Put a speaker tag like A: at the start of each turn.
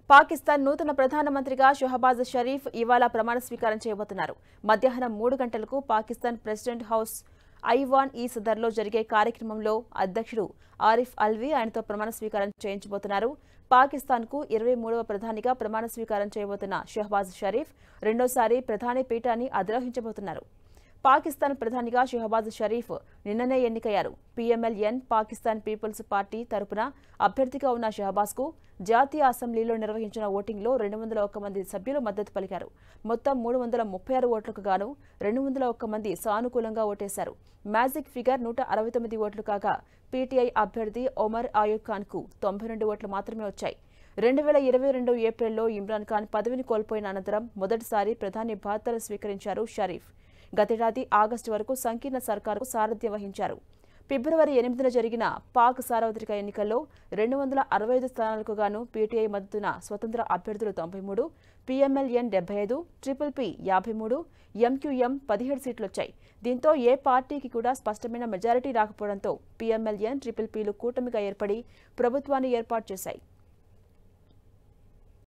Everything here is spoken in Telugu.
A: పాకిస్తాన్ నూతన ప్రధానమంత్రిగా షహబాజ్ షరీఫ్ ఇవాళ ప్రమాణ స్వీకారం చేయబోతున్నారు. మధ్యాహ్నం 3 గంటలకు పాకిస్తాన్ ప్రెసిడెంట్ హౌస్ ఐవాన్-ఈ సదర్లో జరిగే కార్యక్రమంలో అధ్యక్షుడు ఆరిఫ్ అల్వీ ఆయనతో ప్రమాణ స్వీకారం చేయించబోతున్నారు. పాకిస్తాన్కు 23వ ప్రధానిగా ప్రమాణ స్వీకారం చేయబోతున్న షహబాజ్ షరీఫ్ రెండోసారి ప్రధాని పీఠాన్ని అధిరోహించబోతున్నారు. పాకిస్తాన్ ప్రధానిగా షహబాజ్ షరీఫ్ నిన్ననే ఎన్నికయ్యారు. పీఎంఎల్-ఎన్ పాకిస్తాన్ పీపుల్స్ పార్టీ తరపున అభ్యర్థిగా ఉన్న షహబాజ్కు జాతీయ అసెంబ్లీలో నిర్వహించిన ఓటింగ్లో 201 మంది సభ్యులు మద్దతు పలికారు. మొత్తం 336 ఓట్లకు గాను 201 మంది సానుకూలంగా ఓటేశారు. మ్యాజిక్ ఫిగర్ 169 ఓట్లు కాగా పీటీఐ అభ్యర్థి ఒమర్ అయూబ్ ఖాన్కు 92 ఓట్లు మాత్రమే వచ్చాయి. 2022 ఏప్రిల్లో ఇమ్రాన్ ఖాన్ పదవిని కోల్పోయిన అనంతరం మొదటిసారి ప్రధాని బాధ్యతలు స్వీకరించారు షరీఫ్. గతేడాది ఆగస్టు వరకు సంకీర్ణ సర్కారుకు సారథ్యం వహించారు. ఫిబ్రవరి 8న జరిగిన పాక్ సార్వత్రిక ఎన్నికల్లో 265 స్థానాలకు గాను పీటీఐ మద్దతున స్వతంత్ర అభ్యర్థులు 93, పీఎంఎల్-ఎన్ 75, ట్రిపుల్-పీ 53, ఎంక్యూఎం 17 సీట్లొచ్చాయి. దీంతో ఏ పార్టీకి కూడా స్పష్టమైన మెజారిటీ రాకపోవడంతో పీఎంఎల్-ఎన్, ట్రిపుల్-పీలు కూటమిగా ఏర్పడి ప్రభుత్వాన్ని ఏర్పాటు చేశాయి.